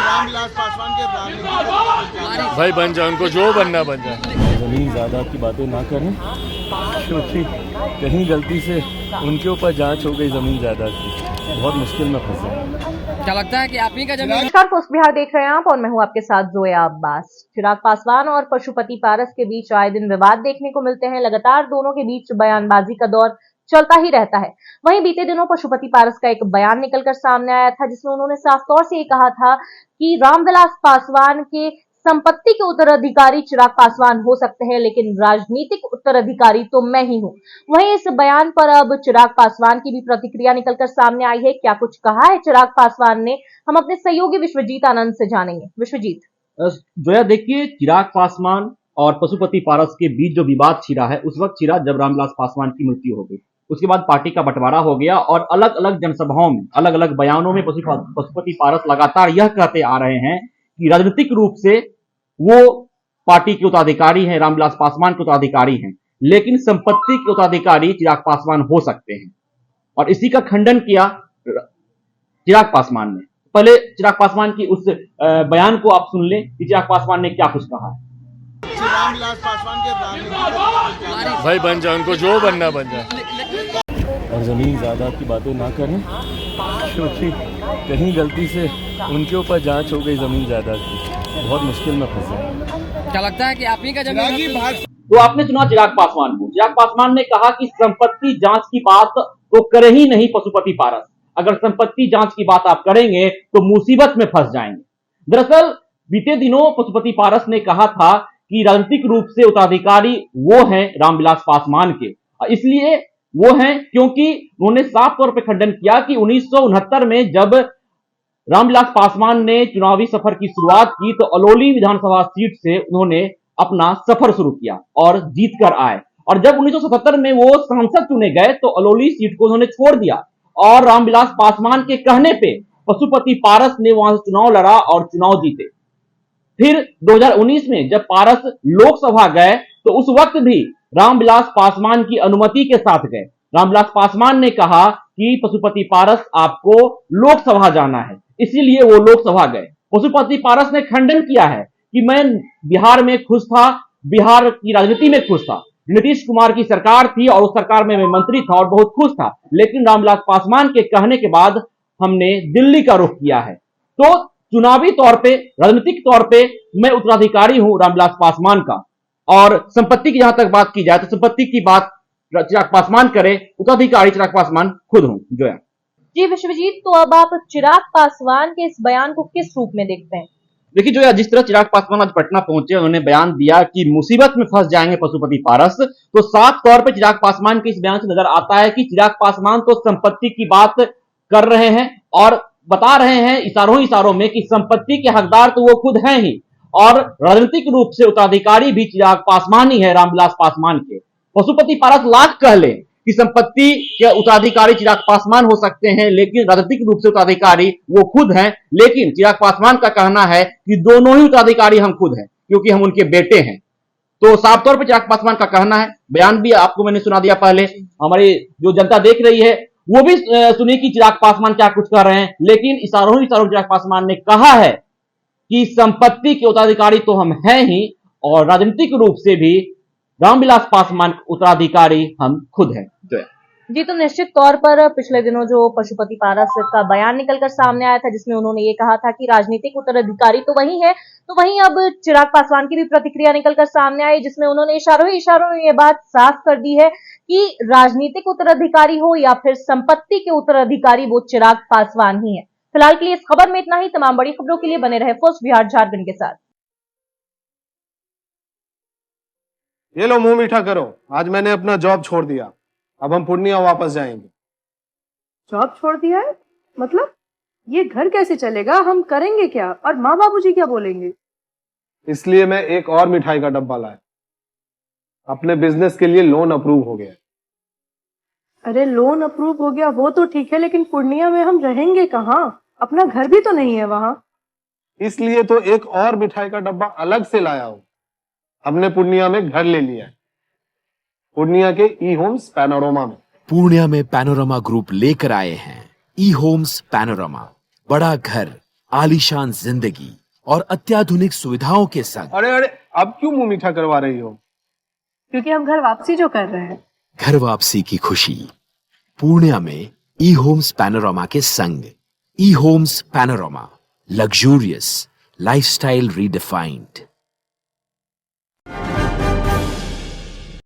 रामविलास पासवान के राजनीति भाई बन जाए, उनको जो बनना बन जाए। ज़मीन जायदाद की बातें ना करें, क्योंकि कहीं गलती से उनके ऊपर जांच हो गई ज़मीन जायदाद की, बहुत मुश्किल में फंसे। क्या लगता है कि आप ही का जमीन? नमस्कार, पोस्ट बिहार देख रहे हैं आप और मैं हूं आपके साथ जोया अब्बास। चिराग पासवान और पशुपति पारस के बीच आए दिन विवाद देखने को मिलते हैं। लगातार दोनों के बीच बयानबाजी का दौर चलता ही रहता है। वहीं बीते दिनों पशुपति पारस का एक बयान निकलकर सामने आया था, जिसमें उन्होंने साफ तौर से ये कहा था कि रामविलास पासवान के संपत्ति के उत्तराधिकारी चिराग पासवान हो सकते हैं, लेकिन राजनीतिक उत्तराधिकारी तो मैं ही हूं। वहीं इस बयान पर अब चिराग पासवान की भी प्रतिक्रिया निकलकर सामने आई है। क्या कुछ कहा है चिराग पासवान ने, हम अपने सहयोगी विश्वजीत आनंद से जानेंगे। विश्वजीत। जोया, देखिए, चिराग पासवान और पशुपति पारस के बीच जो विवाद छिड़ा है, उस वक्त छिड़ा जब रामविलास पासवान की मृत्यु हो गई। उसके बाद पार्टी का बंटवारा हो गया और अलग अलग जनसभाओं में, अलग अलग बयानों में पशुपति पारस लगातार यह कहते आ रहे हैं कि राजनीतिक रूप से वो पार्टी के उत्तराधिकारी हैं, रामविलास पासवान के उत्तराधिकारी हैं, लेकिन संपत्ति के उत्तराधिकारी चिराग पासवान हो सकते हैं। और इसी का खंडन किया चिराग पासवान ने। पहले चिराग पासवान की उस बयान को आप सुन लें कि चिराग पासवान ने क्या कुछ कहा है। रामविलास पासवान के राजनीति भाई बन जाए, उनको जो बनना बन जाए। और ज़मीन जायदाद की बातें ना करें, क्योंकि कहीं गलती से उनके ऊपर जांच हो गई ज़मीन जायदाद की, बहुत मुश्किल में फंसे। क्या लगता है कि आप ही का जमीन? तो आपने सुना चिराग पासवान को। चिराग पासवान ने कहा कि संपत्ति जांच की बात तो करे ही नहीं पशुपति पारस। अगर संपत्ति जांच की बात आप करेंगे तो मुसीबत में फंस जाएंगे। दरअसल बीते दिनों पशुपति पारस ने कहा था कि राजनीतिक रूप से उत्तराधिकारी वो हैं रामविलास पासवान के, इसलिए वो हैं क्योंकि उन्होंने साफ तौर पर खंडन किया कि 1969 में जब रामविलास पासवान ने चुनावी सफर की शुरुआत की तो अलौली विधानसभा सीट से उन्होंने अपना सफर शुरू किया और जीत कर आए। और जब 1977 में वो सांसद चुने गए तो अलौली सीट को उन्होंने छोड़ दिया और रामविलास पासवान के कहने पे पशुपति पारस ने वहां से चुनाव लड़ा और चुनाव जीते। फिर 2019 में जब पारस लोकसभा गए तो उस वक्त भी रामविलास पासवान की अनुमति के साथ गए। रामविलास पासवान ने कहा कि पशुपति पारस आपको लोकसभा जाना है, इसीलिए वो लोकसभा गए। पशुपति पारस ने खंडन किया है कि मैं बिहार में खुश था, बिहार की राजनीति में खुश था, नीतीश कुमार की सरकार थी और उस सरकार में मैं मंत्री था और बहुत खुश था, लेकिन रामविलास पासवान के कहने के बाद हमने दिल्ली का रुख किया है। तो चुनावी तौर पे, राजनीतिक तौर पे मैं उत्तराधिकारी हूं रामविलास पासवान का। और संपत्ति की जहां तक बात की जाए तो संपत्ति की बात चिराग पासवान करे, उत्तराधिकारी चिराग पासवान खुद हूं। जो है जी विश्वजीत, तो अब आप चिराग पासवान के इस बयान को किस रूप में देखते हैं? देखिए जो है, जिस तरह चिराग पासवान आज पटना पहुंचे, उन्होंने बयान दिया कि मुसीबत में फंस जाएंगे पशुपति पारस, तो साफ तौर पे चिराग पासवान के इस बयान से नजर आता है कि चिराग पासवान तो संपत्ति की बात कर रहे हैं और बता रहे हैं इशारों में कि संपत्ति के हकदार तो वो खुद हैं ही, और राजनीतिक रूप से उत्तराधिकारी भी चिराग पासवान ही है रामविलास पासवान के। पशुपति पारस लाख कह ले कि संपत्ति के उत्तराधिकारी चिराग पासवान हो सकते हैं, लेकिन राजनीतिक रूप से उत्तराधिकारी वो खुद हैं। लेकिन चिराग पासवान का कहना है कि दोनों ही उत्तराधिकारी हम खुद हैं, क्योंकि हम उनके बेटे हैं। तो साफ तौर पर चिराग पासवान का कहना है। बयान भी आपको मैंने सुना दिया, पहले हमारी जो जनता देख रही है वो भी सुनी कि चिराग पासवान क्या कुछ कर रहे हैं। लेकिन इशारों चिराग पासवान ने कहा है कि संपत्ति के उत्तराधिकारी तो हम हैं ही, और राजनीतिक रूप से भी रामविलास पासवान उत्तराधिकारी हम खुद हैं। जी, तो निश्चित तौर पर पिछले दिनों जो पशुपति पारस का बयान निकलकर सामने आया था, जिसमें उन्होंने ये कहा था कि राजनीतिक उत्तराधिकारी तो वही है, तो वहीं अब चिराग पासवान की भी प्रतिक्रिया निकलकर सामने आई, जिसमें उन्होंने इशारों में ये बात साफ कर दी है कि राजनीतिक उत्तराधिकारी हो या फिर संपत्ति के उत्तराधिकारी, वो चिराग पासवान ही है। फिलहाल के लिए इस खबर में इतना ही। तमाम बड़ी खबरों के लिए बने रहे पोस्ट बिहार झारखंड के साथ। ये लो, मुंह मीठा करो। आज मैंने अपना जॉब छोड़ दिया, अब हम पूर्णिया वापस जाएंगे। जॉब छोड़ दिया है? मतलब ये घर कैसे चलेगा? हम करेंगे क्या? और माँ बाबूजी क्या बोलेंगे? इसलिए मैं एक और मिठाई का डब्बा लाया। अपने बिजनेस के लिए लोन अप्रूव हो गया। अरे लोन अप्रूव हो गया वो तो ठीक है, लेकिन पूर्णिया में हम रहेंगे कहाँ? अपना घर भी तो नहीं है वहां। इसलिए तो एक और मिठाई का डब्बा अलग से लाया हूं। हमने पूर्णिया में घर ले लिया है, पूर्णिया के ई होम्स पैनोरमा में। पूर्णिया में पैनोरमा ग्रुप लेकर आए हैं ई होम्स पैनोरमा। बड़ा घर, आलीशान जिंदगी और अत्याधुनिक सुविधाओं के संग। अरे अरे, अब क्यों मुंह मीठा करवा रही हो? क्योंकि हम घर वापसी जो कर रहे हैं। घर वापसी की खुशी पूर्णिया में ई होम्स पैनोरामा के संग। ई Homes Panorama, luxurious lifestyle redefined.